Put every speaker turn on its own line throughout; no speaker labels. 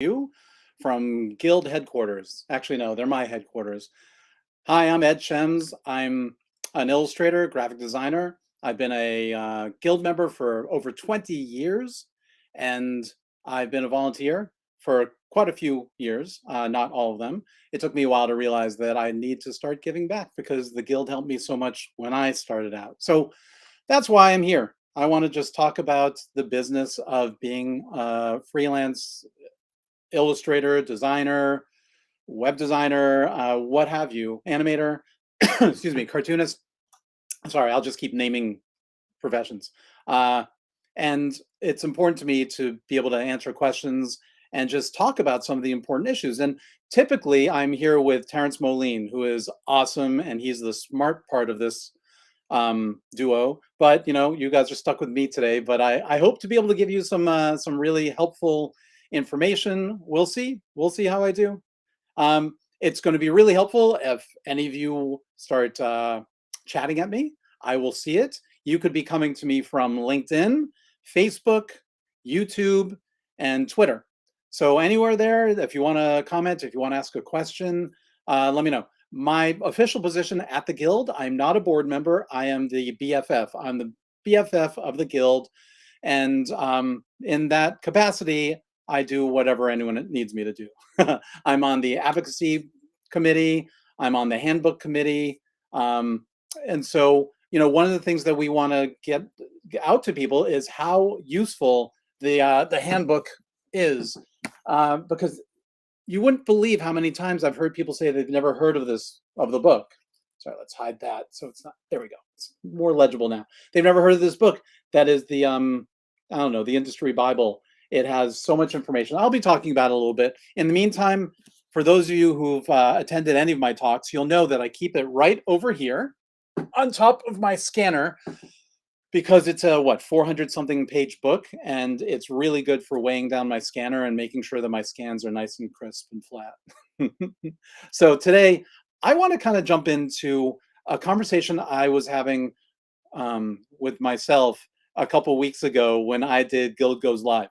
you from Guild headquarters. Actually, no, they're my headquarters. Hi, I'm Ed Shems. I'm an illustrator, graphic designer. I've been a Guild member for over 20 years, and I've been a volunteer for quite a few years, not all of them. It took me a while to realize that I need to start giving back because the Guild helped me so much when I started out. So that's why I'm here. I want to just talk about the business of being a freelance illustrator, designer, web designer, what have you, animator, excuse me, cartoonist. Sorry, I'll just keep naming professions. Uh, and it's important to me to be able to answer questions and just talk about some of the important issues. And typically, I'm here with Terrence Moline, who is awesome, and he's the smart part of this duo. But you guys are stuck with me today. But I hope to be able to give you some really helpful information. We'll see. We'll see how I do. It's going to be really helpful if any of you start chatting at me. I will see it. You could be coming to me from LinkedIn, Facebook, YouTube, and Twitter. So anywhere there, if you want to comment, if you want to ask a question, let me know. My official position at the Guild, I'm not a board member. I am the BFF. I'm the BFF of the Guild. And in that capacity, I do whatever anyone needs me to do. I'm on the advocacy committee. I'm on the handbook committee. And so, one of the things that we want to get out to people is how useful the handbook is, because you wouldn't believe how many times I've heard people say they've never heard of the book. Sorry, let's hide that so it's not. There we go. It's more legible now. They've never heard of this book. That is the I don't know, the industry Bible. It has so much information. I'll be talking about it a little bit. In the meantime, for those of you who've attended any of my talks, you'll know that I keep it right over here on top of my scanner because it's a 400 something page book, and it's really good for weighing down my scanner and making sure that my scans are nice and crisp and flat. So today I want to kind of jump into a conversation I was having with myself a couple weeks ago when I did Guild Goes Live.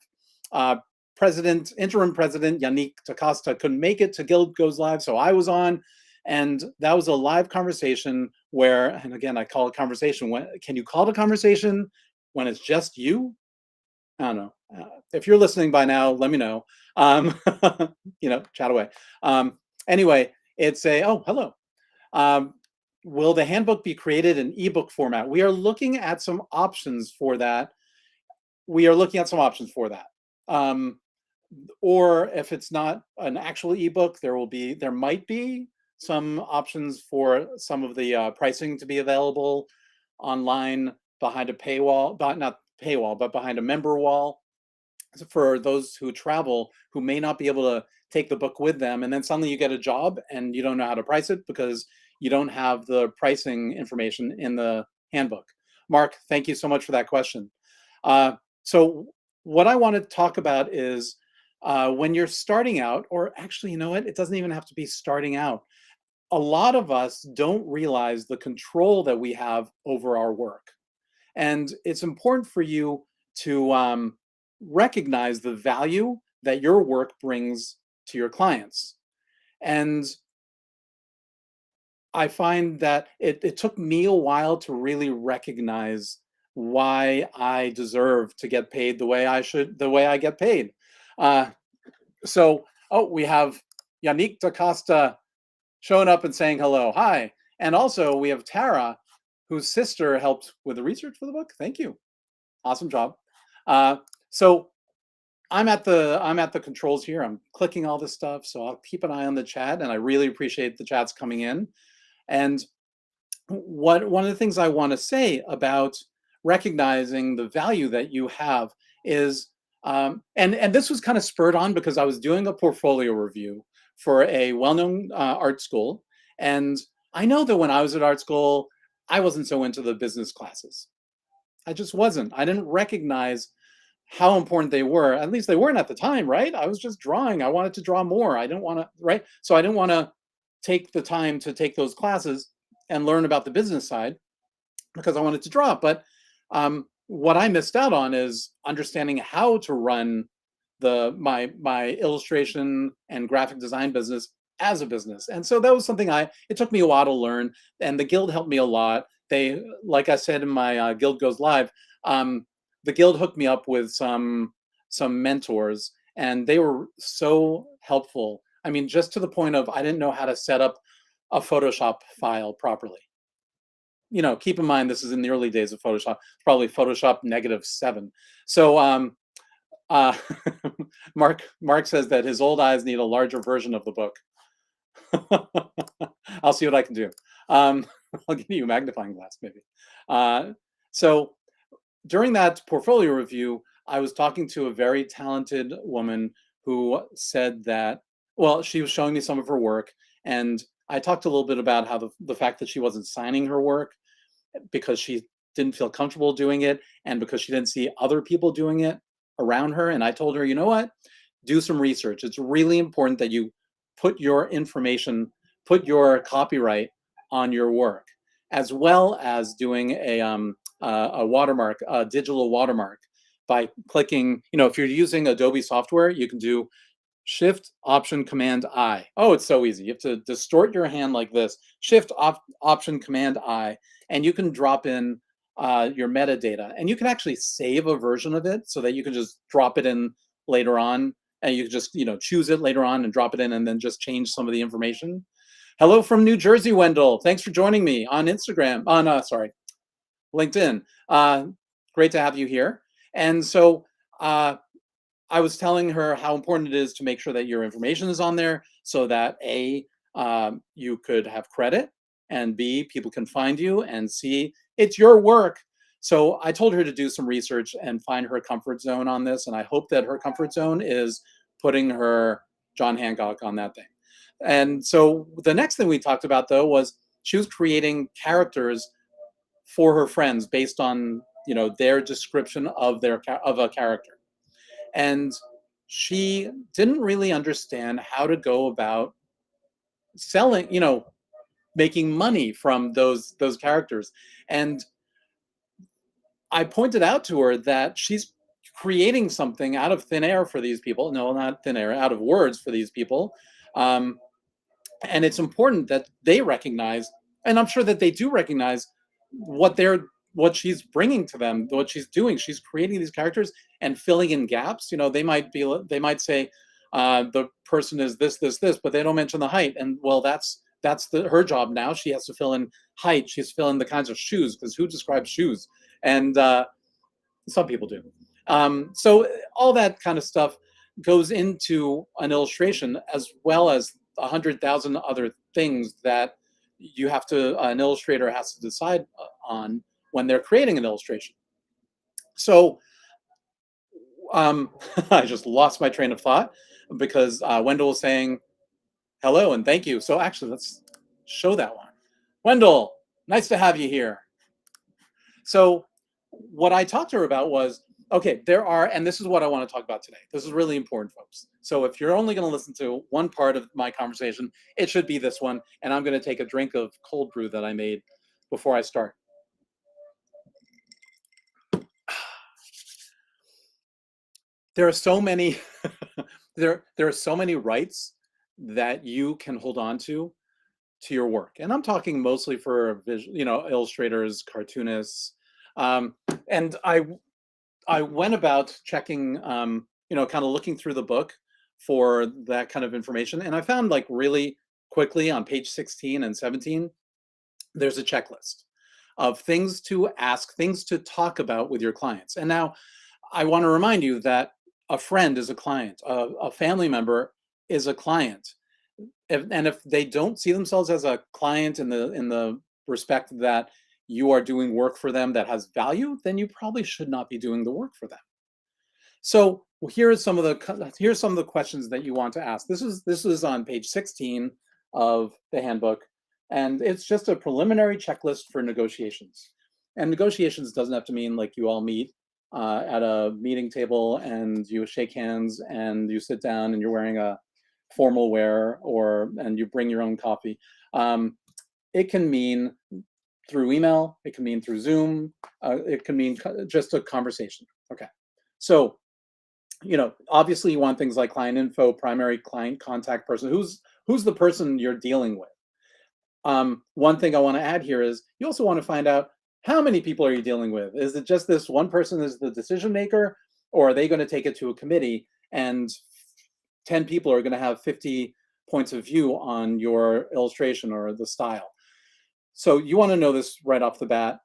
Interim president Yannick DaCosta couldn't make it to Guild Goes Live, so I was on, and that was a live conversation where, and again, I call it conversation. Can you call it a conversation when it's just you? I don't know. If you're listening by now, let me know. Chat away. Anyway, it's hello. Will the handbook be created in ebook format? We are looking at some options for that. Or if it's not an actual ebook, there might be some options for some of the pricing to be available online behind a paywall, not paywall, but behind a member wall for those who travel who may not be able to take the book with them. And then suddenly you get a job and you don't know how to price it because you don't have the pricing information in the handbook. Mark, thank you so much for that question. So what I want to talk about is when you're starting out, or actually, you know what? It doesn't even have to be starting out. A lot of us don't realize the control that we have over our work. And it's important for you to recognize the value that your work brings to your clients. And I find that it took me a while to really recognize why I deserve to get paid the way I get paid. We have Yannick DaCosta showing up and saying hello. Hi. And also we have Tara, whose sister helped with the research for the book. Thank you. Awesome job. So I'm at the controls here. I'm clicking all this stuff. So I'll keep an eye on the chat, and I really appreciate the chats coming in. And one of the things I want to say about recognizing the value that you have is, and this was kind of spurred on because I was doing a portfolio review for a well-known art school. And I know that when I was at art school, I wasn't so into the business classes. I just wasn't. I didn't recognize how important they were. At least they weren't at the time, right? I was just drawing. I wanted to draw more. I didn't want to, right? So I didn't want to take the time to take those classes and learn about the business side because I wanted to draw. But what I missed out on is understanding how to run my illustration and graphic design business as a business. And so that was something it took me a while to learn, and the guild helped me a lot. They, like I said in my Guild Goes Live, the guild hooked me up with some mentors, and they were so helpful. I mean, just to the point of I didn't know how to set up a Photoshop file properly. Keep in mind this is in the early days of Photoshop, probably Photoshop -7. So uh, Mark says that his old eyes need a larger version of the book. I'll see what I can do. I'll give you a magnifying glass, maybe. So during that portfolio review, I was talking to a very talented woman who said that, well, she was showing me some of her work, and I talked a little bit about how the fact that she wasn't signing her work because she didn't feel comfortable doing it, and because she didn't see other people doing it around her. And I told her, you know what? Do some research. It's really important that you put your information, put your copyright on your work, as well as doing a watermark, a digital watermark, by clicking. If you're using Adobe software, you can do Shift Option Command I. Oh, it's so easy. You have to distort your hand like this. Shift Option Command I, and you can drop in your metadata, and you can actually save a version of it so that you can just drop it in later on, and you can just choose it later on and drop it in, and then just change some of the information. Hello from New Jersey, Wendell. Thanks for joining me on Instagram. LinkedIn. Great to have you here. And so I was telling her how important it is to make sure that your information is on there so that A, you could have credit, and B, people can find you, and C, it's your work. So I told her to do some research and find her comfort zone on this, and I hope that her comfort zone is putting her John Hancock on that thing. And so the next thing we talked about, though, was she was creating characters for her friends based on their description of a character. And she didn't really understand how to go about selling, making money from those characters. And I pointed out to her that she's creating something out of thin air for these people. No, not thin air, out of words for these people. Um, and it's important that they recognize, and I'm sure that they do recognize, what she's bringing to them, what she's doing. She's creating these characters and filling in gaps. They might say the person is this, but they don't mention the height. And well, that's her job now. She has to fill in height. She's filling the kinds of shoes, because who describes shoes? And some people do. So all that kind of stuff goes into an illustration, as well as 100,000 other things that an illustrator has to decide on when they're creating an illustration. So I just lost my train of thought because Wendell was saying hello and thank you. So actually, let's show that one. Wendell, nice to have you here. So what I talked to her about was, okay, and this is what I want to talk about today. This is really important, folks. So if you're only going to listen to one part of my conversation, it should be this one. And I'm going to take a drink of cold brew that I made before I start. There are so many there are so many rights that you can hold on to your work, and I'm talking mostly for illustrators, cartoonists, and I went about checking, kind of looking through the book for that kind of information, and I found, like, really quickly on page 16 and 17, there's a checklist of things to ask, things to talk about with your clients. And now I want to remind you that a friend is a client, a family member is a client. And if they don't see themselves as a client in the respect that you are doing work for them that has value, then you probably should not be doing the work for them. So here's some of the questions that you want to ask. This is on page 16 of the handbook, and it's just a preliminary checklist for negotiations. And negotiations doesn't have to mean like you all meet at a meeting table and you shake hands and you sit down and you're wearing a formal wear, and you bring your own coffee. It can mean through email, it can mean through Zoom, it can mean just a conversation. Okay, so Obviously you want things like client info, primary client contact person. Who's the person you're dealing with? One thing I want to add here is you also want to find out how many people are you dealing with? Is it just this one person is the decision maker, or are they going to take it to a committee and 10 people are going to have 50 points of view on your illustration or the style? So you want to know this right off the bat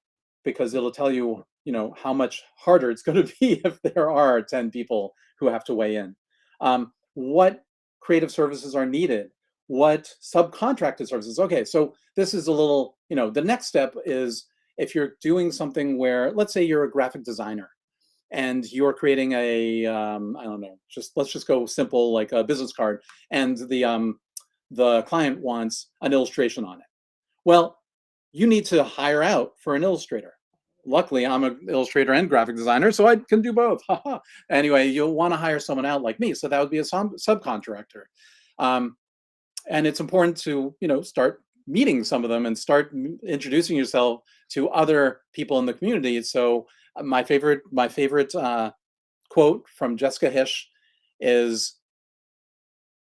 because it'll tell you, how much harder it's going to be if there are 10 people who have to weigh in. What creative services are needed? What subcontracted services? Okay, so this is a little, the next step is if you're doing something where, let's say you're a graphic designer and you're creating a, I don't know, let's just go simple, like a business card, and the client wants an illustration on it. Well, you need to hire out for an illustrator. Luckily, I'm an illustrator and graphic designer, so I can do both. Anyway, you'll want to hire someone out like me, so that would be a subcontractor. And it's important to start meeting some of them and start introducing yourself to other people in the community. So my favorite quote from Jessica Hish is,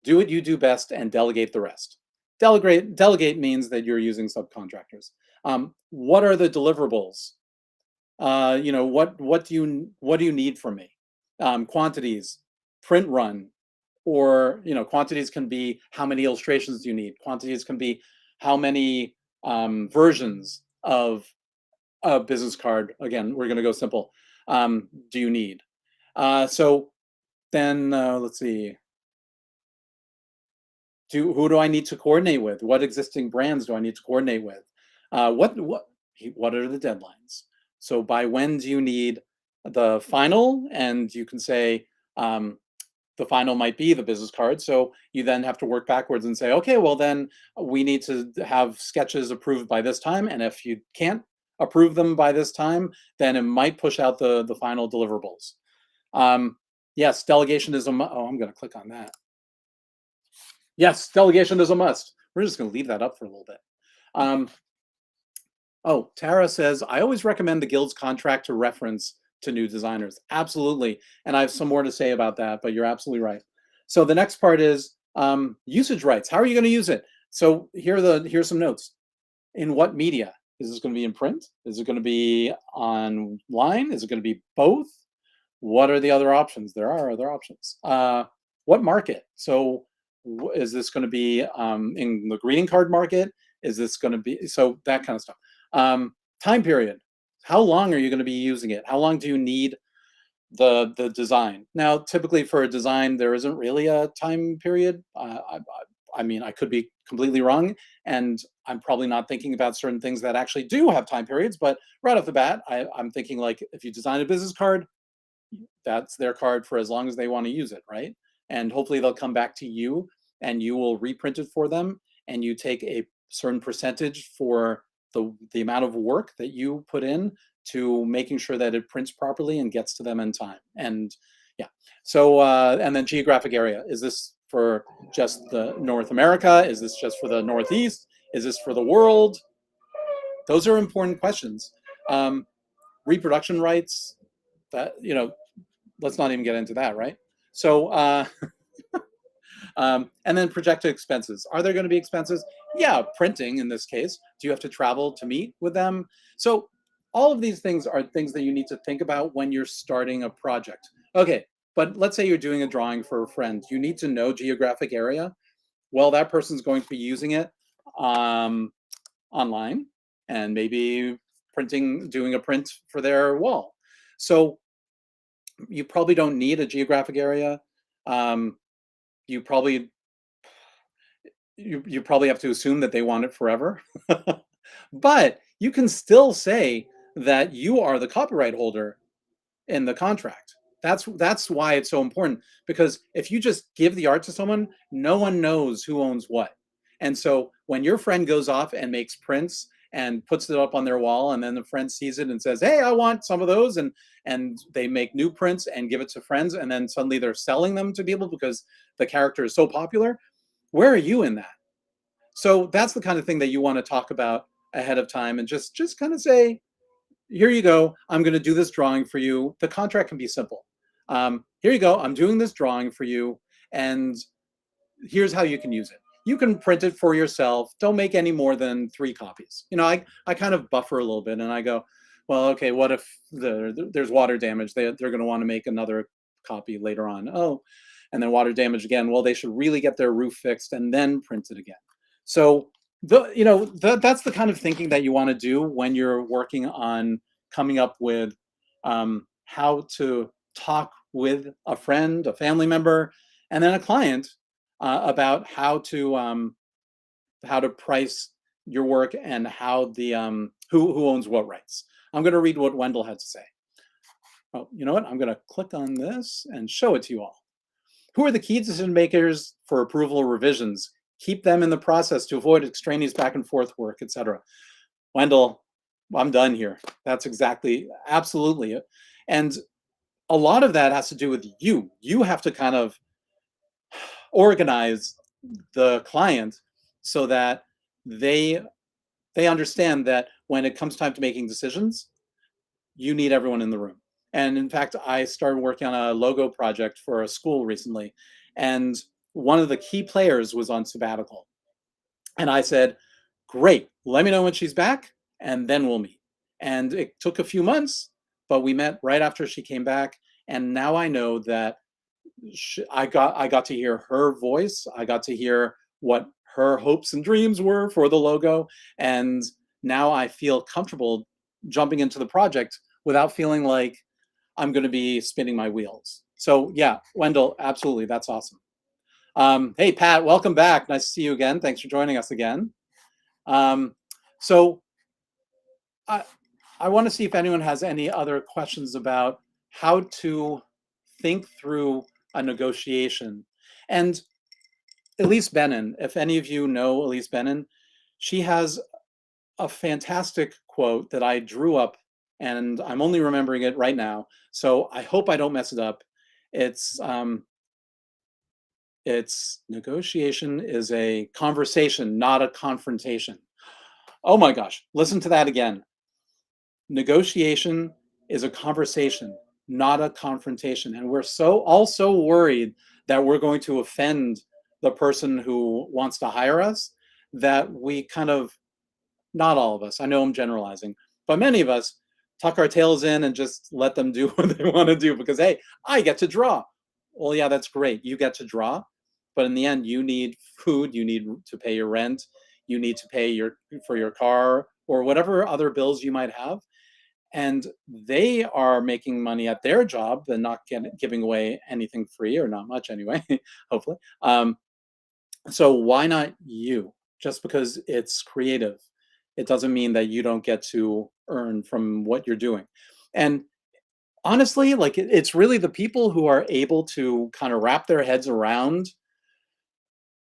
"Do what you do best and delegate the rest." Delegate means that you're using subcontractors. What are the deliverables? What do you need from me? Quantities, print run, or quantities can be how many illustrations do you need. Quantities can be how many versions of a business card. Again, we're going to go simple. Do you need? So then let's see. Who do I need to coordinate with? What existing brands do I need to coordinate with? What are the deadlines? So by when do you need the final? And you can say the final might be the business card. So you then have to work backwards and say, okay, well then we need to have sketches approved by this time. And if you can't approve them by this time, then it might push out the final deliverables. Yes, delegation is I'm going to click on that. Yes, delegation is a must. We're just going to leave that up for a little bit. Tara says, I always recommend the Guild's contract to reference to new designers. Absolutely. And I have some more to say about that, but you're absolutely right. So the next part is usage rights. How are you going to use it? So here's some notes. In what media? Is this going to be in print? Is it going to be online? Is it going to be both? What are the other options? There are other options. What market? So is this going to be in the greeting card market? Is this going to be, so that kind of stuff. Time period. How long are you going to be using it? How long do you need the design? Now, typically for a design, there isn't really a time period. I mean, I could be completely wrong, and I'm probably not thinking about certain things that actually do have time periods, but right off the bat, I'm thinking like if you design a business card, that's their card for as long as they want to use it, right? And hopefully they'll come back to you and you will reprint it for them, and you take a certain percentage for the amount of work that you put in to making sure that it prints properly and gets to them in time. And yeah, so and then geographic area. Is this for just the North America? Is this just for the Northeast? Is this for the world? Those are important questions. Reproduction rights, that, let's not even get into that, right? So and then projected expenses. Are there going to be expenses? Yeah, printing in this case. Do you have to travel to meet with them? So all of these things are things that you need to think about when you're starting a project. Okay, but let's say you're doing a drawing for a friend. You need to know geographic area. Well, that person's going to be using it online and maybe doing a print for their wall. So you probably don't need a geographic area. You probably have to assume that they want it forever. But you can still say that you are the copyright holder in the contract. That's why it's so important, because if you just give the art to someone, no one knows who owns what. And so when your friend goes off and makes prints and puts it up on their wall, and then the friend sees it and says, hey, I want some of those, and they make new prints and give it to friends, and then suddenly they're selling them to people because the character is so popular, where are you in that? So that's the kind of thing that you want to talk about ahead of time, and just kind of say, here you go, I'm going to do this drawing for you. The contract can be simple. Here you go. I'm doing this drawing for you, and here's how you can use it. You can print it for yourself. Don't make any more than 3 copies. I kind of buffer a little bit, and I go, well, okay, what if there's water damage? They're going to want to make another copy later on. Oh, and then water damage again. Well, they should really get their roof fixed and then print it again. So that's the kind of thinking that you want to do when you're working on coming up with how to talk with a friend, a family member, and then a client about how to price your work and how the who owns what rights. I'm going to read what Wendell had to say. Oh, you know what? I'm going to click on this and show it to you all. Who are the key decision makers for approval or revisions? Keep them in the process to avoid extraneous back and forth work, etc. Wendell, I'm done here. That's absolutely it. And a lot of that has to do with you. You have to kind of organize the client so that they understand that when it comes time to making decisions, you need everyone in the room. And in fact, I started working on a logo project for a school recently, and one of the key players was on sabbatical. And I said, great, let me know when she's back, and then we'll meet. And it took a few months, but we met right after she came back. And now I know that I got to hear her voice. I got to hear what her hopes and dreams were for the logo. And now I feel comfortable jumping into the project without feeling like I'm going to be spinning my wheels. So yeah, Wendell, absolutely. That's awesome. Hey, Pat, welcome back. Nice to see you again. Thanks for joining us again. So I want to see if anyone has any other questions about how to think through a negotiation. And Elise Benin, if any of you know Elise Benin, she has a fantastic quote that I drew up, and I'm only remembering it right now, so I hope I don't mess it up. It's negotiation is a conversation, not a confrontation. Oh my gosh, listen to that again. Negotiation is a conversation, not a confrontation. And we're all so worried that we're going to offend the person who wants to hire us that we kind of, not all of us, I know I'm generalizing, but many of us tuck our tails in and just let them do what they want to do because, hey, I get to draw. Well, yeah, that's great. You get to draw. But in the end, you need food, you need to pay your rent, you need to pay for your car or whatever other bills you might have. And they are making money at their job and not giving away anything free, or not much anyway, hopefully. So why not you? Just because it's creative, it doesn't mean that you don't get to earn from what you're doing. And honestly, like it's really the people who are able to kind of wrap their heads around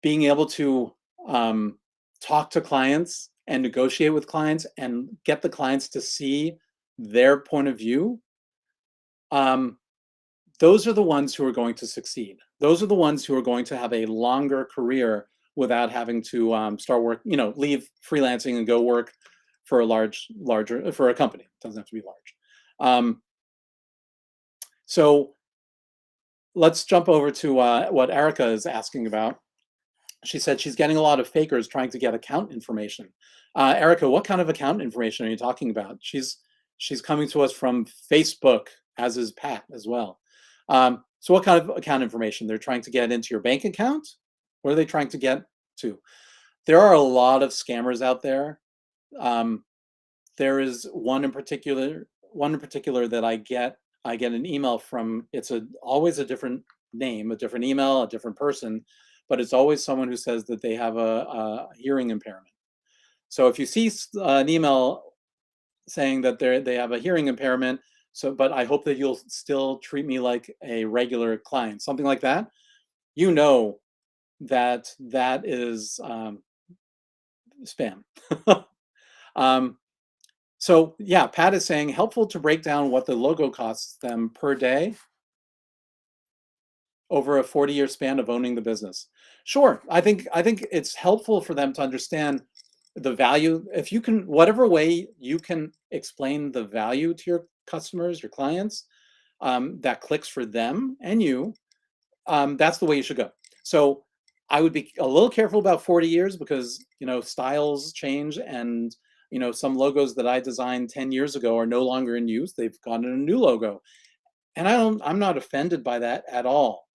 being able to talk to clients and negotiate with clients and get the clients to see their point of view. Those are the ones who are going to succeed. Those are the ones who are going to have a longer career without having to start work, leave freelancing and go work for for a company. It doesn't have to be large. So let's jump over to what Erica is asking about. She said she's getting a lot of fakers trying to get account information. Erica, what kind of account information are you talking about? She's coming to us from Facebook, as is Pat as well. So what kind of account information? They're trying to get into your bank account? What are they trying to get to? There are a lot of scammers out there. There is one in particular that I get an email from. It's always a different name, a different email, a different person, but it's always someone who says that they have a hearing impairment. So if you see an email saying that they have a hearing impairment, but I hope that you'll still treat me like a regular client, something like that, that is spam. So yeah, Pat is saying helpful to break down what the logo costs them per day over a 40-year span of owning the business. Sure, I think it's helpful for them to understand the value. If you can, whatever way you can explain the value to your customers, your clients, that clicks for them and you, that's the way you should go. So I would be a little careful about 40 years because, styles change, and, some logos that I designed 10 years ago are no longer in use. They've gone in a new logo. And I'm not offended by that at all.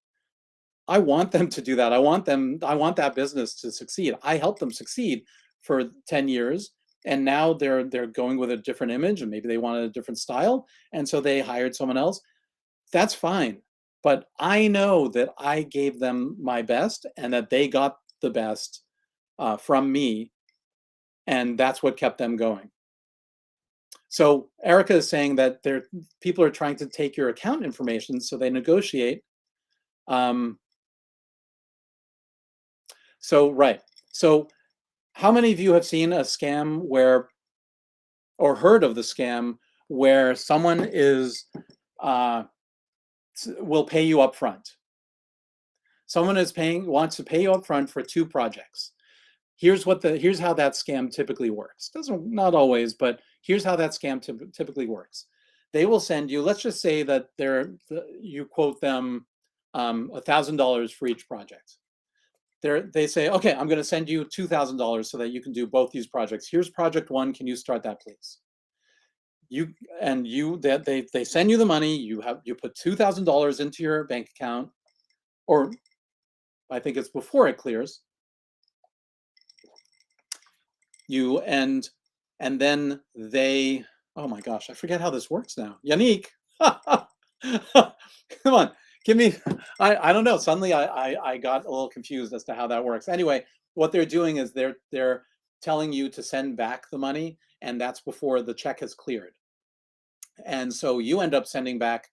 I want them to do that. I want that business to succeed. I helped them succeed for 10 years. And now they're going with a different image, and maybe they wanted a different style. And so they hired someone else. That's fine. But I know that I gave them my best and that they got the best from me. And that's what kept them going. So Erica is saying that people are trying to take your account information, so they negotiate. Um, right. So how many of you have seen a scam or heard of the scam where someone uh, will pay you up front? Someone wants to pay you up front for 2 projects. Here's how that scam typically works. Not always, but here's how that scam typically works. They will send you, let's just say that you quote them $1,000 for each project. They say, okay, I'm going to send you $2,000 so that you can do both these projects. Here's project 1. Can you start that, please? They send you the money. You put $2,000 into your bank account, or I think it's before it clears. And then they, oh my gosh, I forget how this works now. Yannick, come on, give me, I don't know. Suddenly I got a little confused as to how that works. Anyway, what they're doing is they're telling you to send back the money, and that's before the check has cleared. And so you end up sending back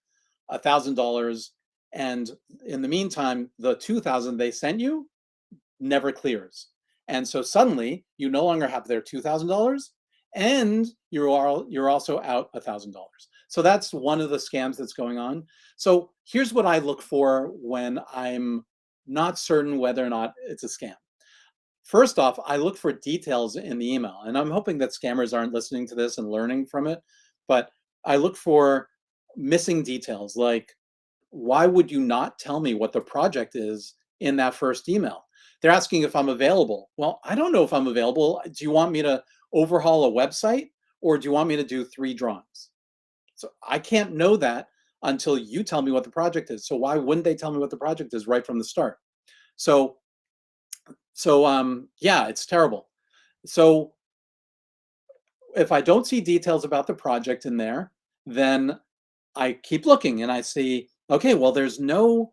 $1,000, and in the meantime, the 2,000 they sent you never clears. And so suddenly you no longer have their $2,000, and you're also out $1,000. So that's one of the scams that's going on. So here's what I look for when I'm not certain whether or not it's a scam. First off, I look for details in the email, and I'm hoping that scammers aren't listening to this and learning from it, but I look for missing details, like, why would you not tell me what the project is in that first email? They're asking if I'm available. Well, I don't know if I'm available. Do you want me to overhaul a website, or do you want me to do 3 drawings? So I can't know that until you tell me what the project is. So why wouldn't they tell me what the project is right from the start? So yeah, it's terrible. So if I don't see details about the project in there, then I keep looking and I see, okay, well, there's no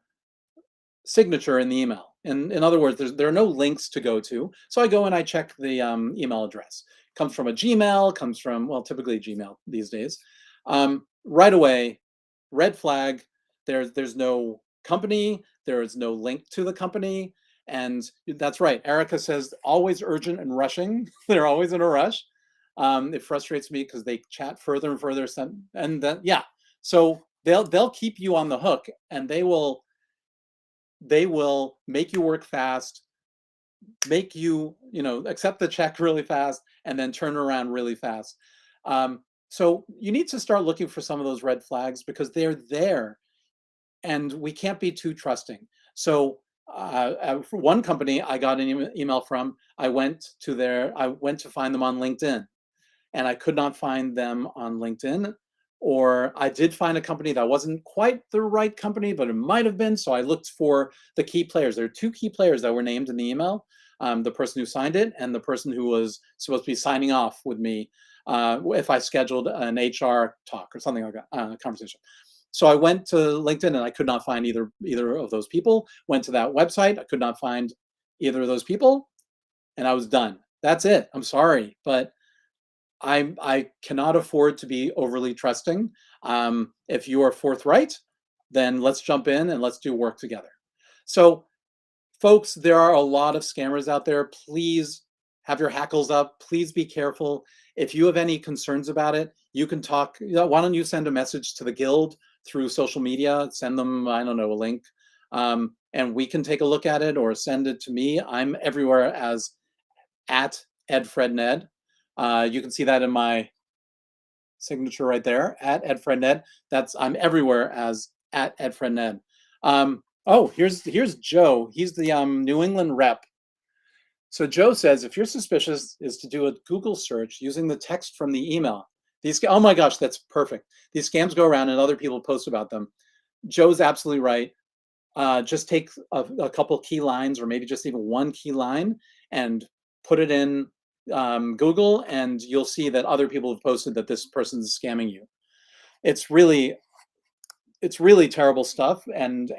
signature in the email. In other words, there are no links to go to. So I go and I check the email address. Comes from a Gmail, comes from, well, typically Gmail these days. Right away, red flag. There's no company. There is no link to the company. And that's right. Erica says always urgent and rushing. They're always in a rush. It frustrates me because they chat further and further. And then, yeah. So they'll keep you on the hook, and they will make you work fast, make you, accept the check really fast, and then turn around really fast. So you need to start looking for some of those red flags because they're there, and we can't be too trusting. So for one company I got an email from, I went to find them on LinkedIn, and I could not find them on LinkedIn. Or I did find a company that wasn't quite the right company, but it might have been. So I looked for the key players. There are 2 key players that were named in the email, the person who signed it and the person who was supposed to be signing off with me if I scheduled an HR talk or something like that, conversation. So I went to LinkedIn and I could not find either of those people. Went to that website. I could not find either of those people, and I was done. That's it. I'm sorry, but I cannot afford to be overly trusting. If you are forthright, then let's jump in and let's do work together. So, folks, there are a lot of scammers out there. Please have your hackles up. Please be careful. If you have any concerns about it, you can talk. Why don't you send a message to the Guild through social media? Send them, I don't know, a link, and we can take a look at it, or send it to me. I'm everywhere as @EdFredNed. You can see that in my signature right there, at EdFriendNed. I'm everywhere as at EdFriendNed. Oh, here's Joe. He's the New England rep. So Joe says, if you're suspicious, is to do a Google search using the text from the email. Oh my gosh, that's perfect. These scams go around and other people post about them. Joe's absolutely right. Just take a couple key lines, or maybe just even one key line, and put it in Google, and you'll see that other people have posted that this person's scamming you. It's really terrible stuff, and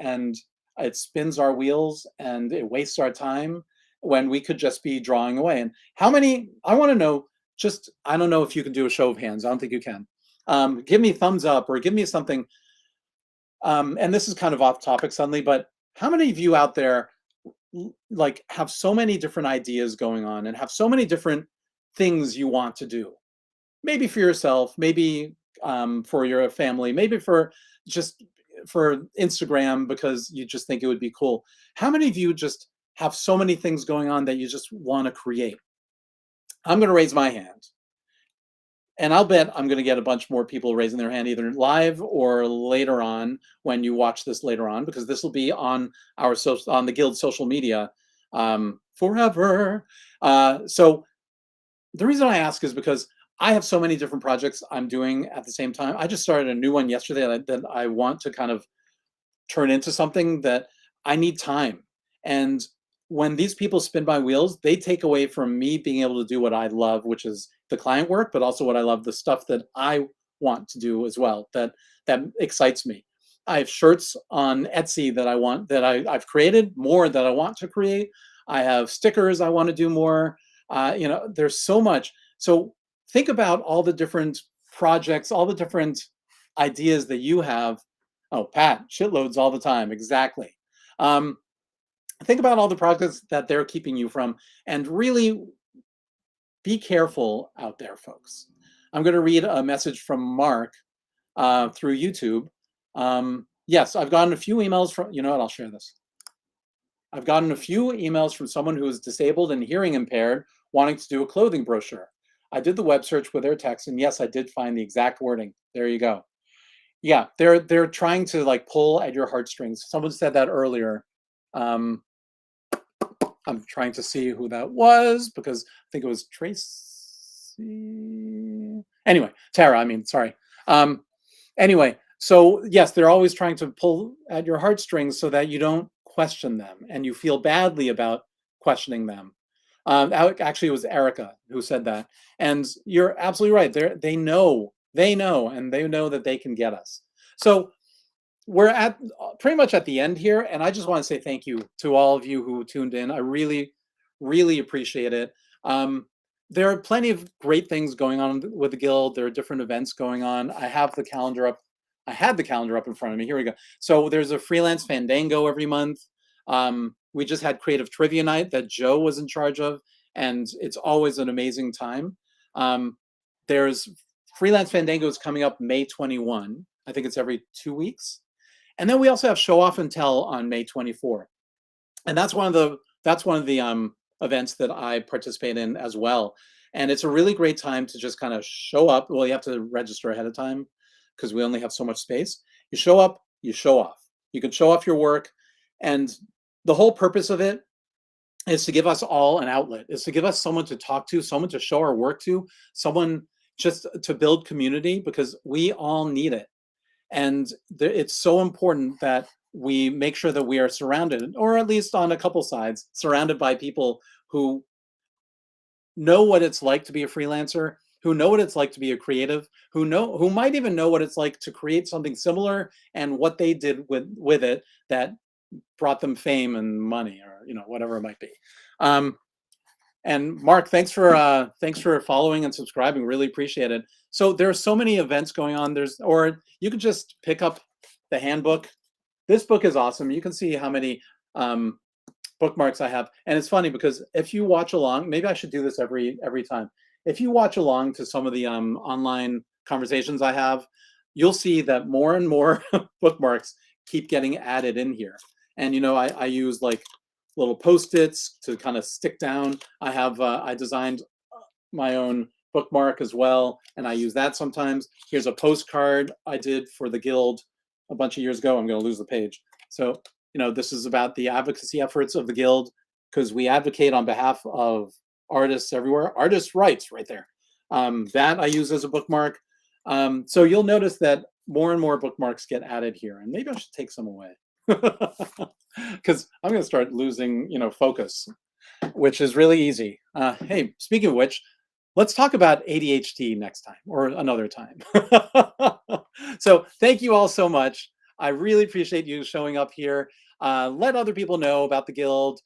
it spins our wheels and it wastes our time when we could just be drawing away. And how many, I want to know, just, I don't know if you can do a show of hands. I don't think you can. Give me thumbs up or give me something. And this is kind of off topic suddenly, but how many of you out there like have so many different ideas going on and have so many different things you want to do? Maybe for yourself, maybe for your family, maybe for Instagram because you just think it would be cool. How many of you just have so many things going on that you just want to create? I'm going to raise my hand. And I'll bet I'm going to get a bunch more people raising their hand either live or later on when you watch this later on, because this will be on on the Guild social media forever. So the reason I ask is because I have so many different projects I'm doing at the same time. I just started a new one yesterday that I want to kind of turn into something that I need time. And when these people spin my wheels, they take away from me being able to do what I love, which is the client work, but also what I love, the stuff that I want to do as well, that excites me. I have shirts on Etsy that I've created more that I want to create. I have stickers I want to do more. There's so much. So think about all the different projects, all the different ideas that you have. Oh, Pat, shitloads all the time. Exactly. Think about all the projects that they're keeping you from, and really be careful out there, folks. I'm going to read a message from Mark through YouTube. Yes, I've gotten a few emails from, you know what, I'll share this. I've gotten a few emails from someone who is disabled and hearing impaired wanting to do a clothing brochure. I did the web search with their text, and yes, I did find the exact wording. There you go. Yeah, they're trying to like pull at your heartstrings. Someone said that earlier. I'm trying to see who that was because I think it was Tracy. Anyway, Tara, I mean, sorry. Anyway, so yes, they're always trying to pull at your heartstrings so that you don't question them and you feel badly about questioning them. Actually, it was Erica who said that. And you're absolutely right. They know, and they know that they can get us. So we're at pretty much at the end here, and I just want to say thank you to all of you who tuned in. I really, really appreciate it. There are plenty of great things going on with the Guild. There are different events going on. I have the calendar up. I had the calendar up in front of me. Here we go. So there's a freelance Fandango every month. We just had Creative Trivia Night that Joe was in charge of, and it's always an amazing time. There's Freelance Fandango is coming up May 21. I think it's every 2 weeks. And then we also have Show Off and Tell on May 24. And that's one of the events that I participate in as well. And it's a really great time to just kind of show up. Well, you have to register ahead of time because we only have so much space. You show up, you show off. You can show off your work. And the whole purpose of it is to give us all an outlet, is to give us someone to talk to, someone to show our work to, someone just to build community, because we all need it. And it's so important that we make sure that we are surrounded, or at least on a couple sides, surrounded by people who know what it's like to be a freelancer, who know what it's like to be a creative, who might even know what it's like to create something similar and what they did with it that brought them fame and money, or whatever it might be. And Mark, thanks for following and subscribing. Really appreciate it. So there are so many events going on. Or you could just pick up the handbook. This book is awesome. You can see how many bookmarks I have. And it's funny because if you watch along, maybe I should do this every time. If you watch along to some of the online conversations I have, you'll see that more and more bookmarks keep getting added in here. And I use like little Post-its to kind of stick down. I designed my own bookmark as well, and I use that sometimes. Here's a postcard I did for the Guild a bunch of years ago. I'm going to lose the page. So, this is about the advocacy efforts of the Guild, because we advocate on behalf of artists everywhere. Artists' rights, right there. That I use as a bookmark. So you'll notice that more and more bookmarks get added here, and maybe I should take some away because I'm going to start losing, focus, which is really easy. Hey, speaking of which, let's talk about ADHD next time or another time. So thank you all so much. I really appreciate you showing up here. Let other people know about the Guild.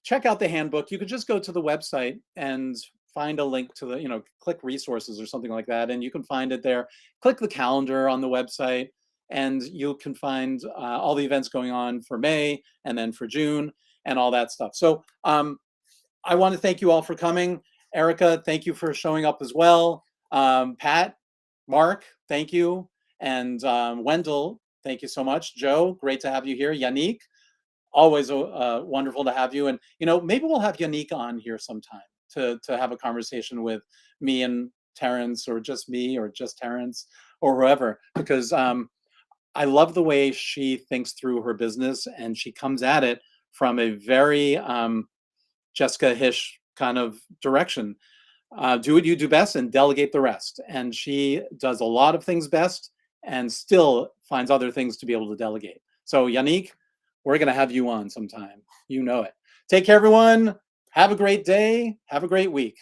Check out the handbook. You could just go to the website and find a link to the, click resources or something like that, and you can find it there. Click the calendar on the website, and you can find all the events going on for May and then for June and all that stuff. So I want to thank you all for coming. Erica, thank you for showing up as well. Pat, Mark, thank you. And Wendell, thank you so much. Joe, great to have you here. Yannick, always wonderful to have you. And, maybe we'll have Yannick on here sometime to have a conversation with me and Terrence, or just me, or just Terrence, or whoever, because I love the way she thinks through her business, and she comes at it from a very Jessica Hish kind of direction. Do what you do best and delegate the rest. And she does a lot of things best and still finds other things to be able to delegate. So Yannick, we're going to have you on sometime. You know it. Take care, everyone. Have a great day. Have a great week.